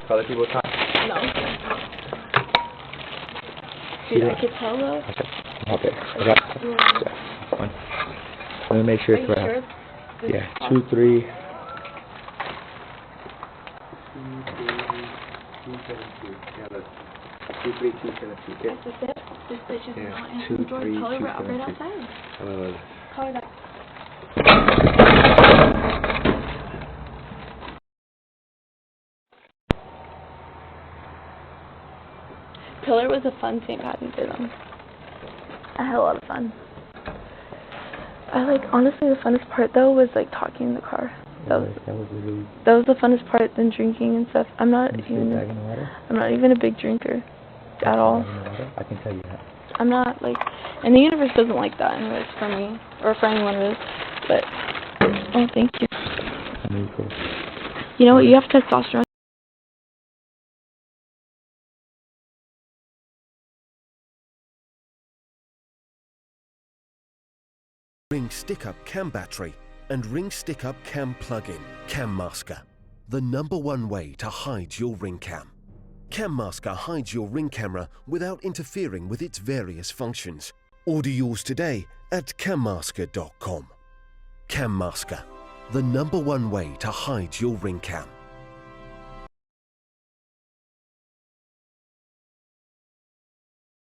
Color people talk. No. Dude, I could tell though. Okay. I got one. Let me make sure it's right. Yeah. 2, 3. 2, 3, 2, 7, 2. Yeah. That's just it. This bitch is not in 2, the door. 3, 2, Color 7, 2. right outside. Color that. Pillar was a fun St. Patty's Day though. I had a lot of fun. Honestly, the funnest part though was like talking in the car. That was the funnest part than drinking and stuff. I'm not even a big drinker at all. I can tell you that. I'm not and the universe doesn't like that anyways for me or for anyone really. But oh, thank you. You know what? You have testosterone. Ring stick-up cam battery and ring stick-up cam plug-in. Cam Masker, the #1 way to hide your ring cam. Cam Masker hides your ring camera without interfering with its various functions. Order yours today at cammasker.com. Cam Masker, the #1 way to hide your ring cam.